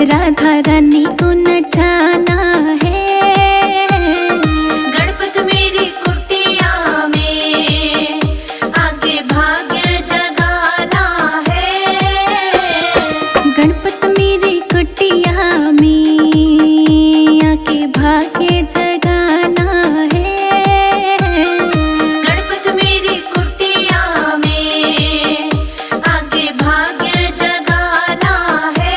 राधा रानी को नचाना है। गणपत मेरी कुटिया में आके भाग्य जगाना है। गणपत मेरी कुटिया में आके भाग्य जगाना है। गणपत मेरी कुटिया में आके भाग्य जगाना है।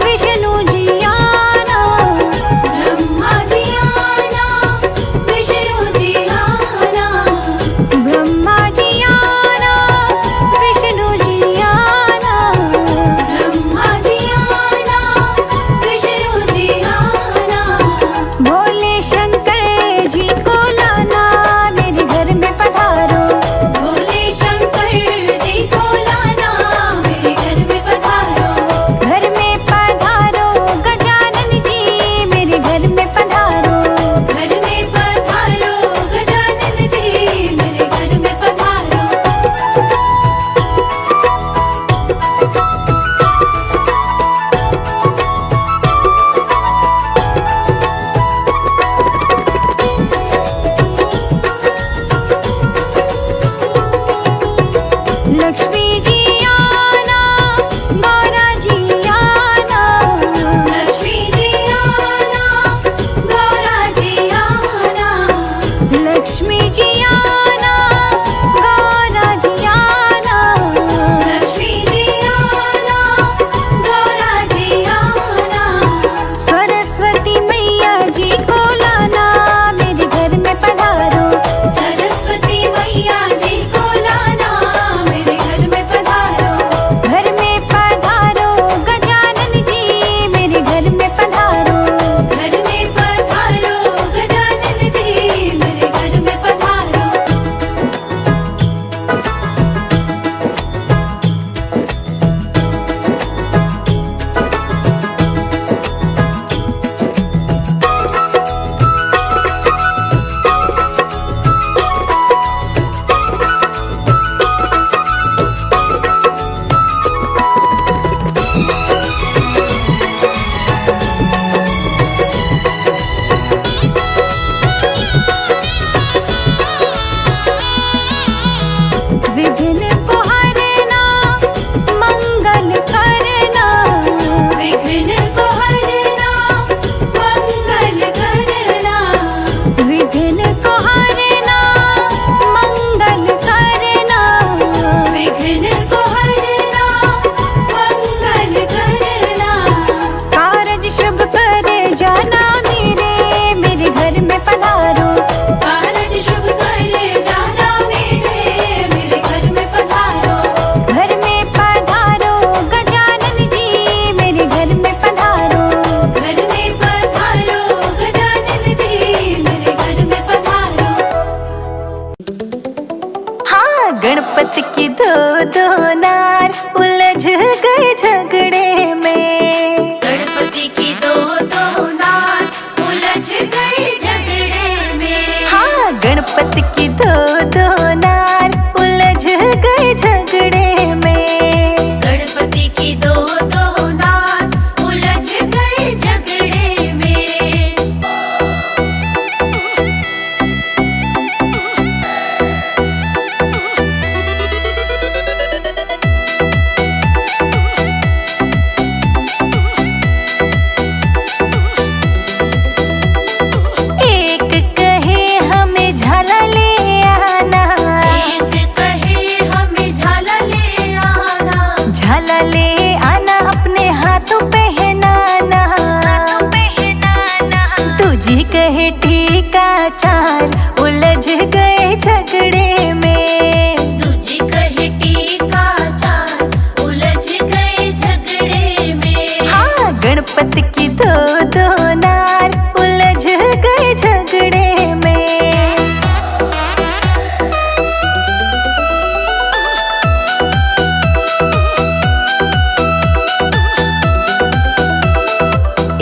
विष्णु जी आना, ब्रह्मा जी आना, विष्णु जी आना, ब्रह्मा जी आना, विष्णु जी आना, ब्रह्मा जी आना, विष्णु जी आना, भोले शंकर जी को लाना, मेरे घर में पधारो, भोले शंकर जी को लाना, मेरे घर में पधारो, घर में पधारो, गजानन जी मेरे घर में पधारो, घर में पधारो, गजानन जी मेरे घर में पधारो। लक्ष्मी जी आना, गौरा जी आना, लक्ष्मी जी आना, गौरा जी आना, लक्ष्मी जी आना, गौरा जी आना, लक्ष्मी जी आना, गौरा जी आना, सरस्वती मैया जी को लाना, मेरे घर में पधारो, सरस्वती मैया जी को लाना, मेरे घर में पधारो, घर में पधारो, गजानन जी मेरे घर में पधारो, घर में पधारो, गजानन जी मेरे घर में पधारो। विघ्न को हरना, मंगल करना, विघ्न को हरना, मंगल करना, विघ्न को हरना, मंगल करना, विघ्न को हरना, मंगल करना, कारज शुभ कर जाना, मेरे घर में पधारो, कारज शुभ कर जाना, मेरे घर में पधारो, घर में पधारो, गजानन जी मेरे घर में पधारो, घर में पधारो, गजानन जी मेरे घर में पधारो। हाँ, गणपति की दो दो नार उलझ गए झगड़े में, गणपति की दो दो नार उलझ गई झगड़े में, हाँ, गणपति की दो दो नार उलझ गए झगड़े में, गणपति की दो दो नार उलझ गई झगड़े में, एक कहे हमें झाला ले आना, एक कहे हमें झाला ले आना, झाला ले आना अपने हाथों पहनाना, तुझी कहे ठीका चाल उलझ गए झगड़े में, तुझी कहे टीका चाल उलझ गए झगड़े में, हाँ, गणपति की दो दो नार उलझ गए झगड़े में,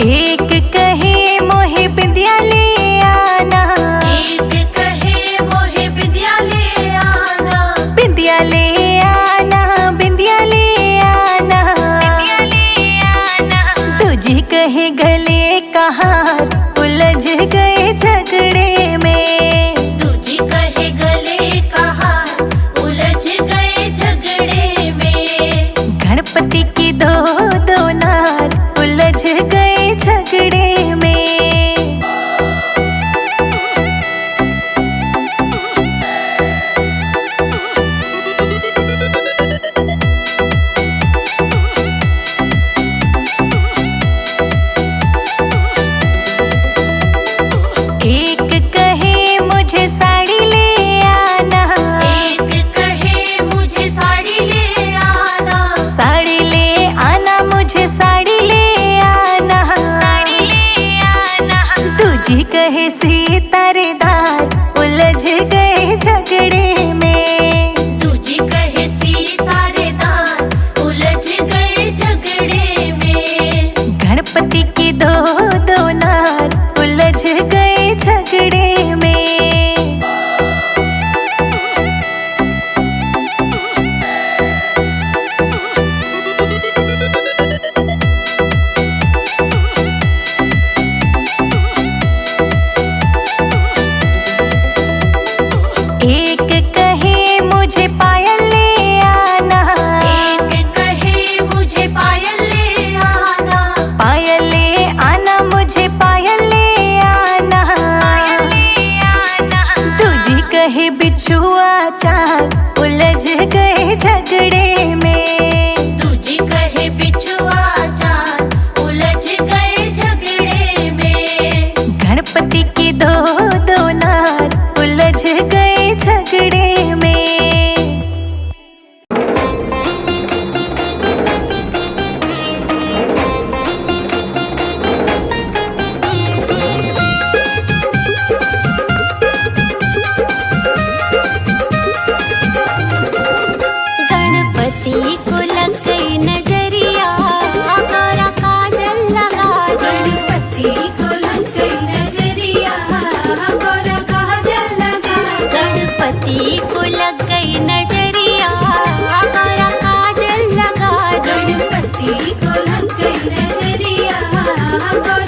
एक कहे मोहे बिंदिया ले आना, एक कहे मोहे विद्या ले आना, बिंदिया ले आना, बिंदिया ले आना, तुझी कहे गले का हार उलझ गए झगड़े में, तुझी कहे गले का हार उलझ गए झगड़े में, गणपति की दो दो नार उलझ गए झगड़े में, कहा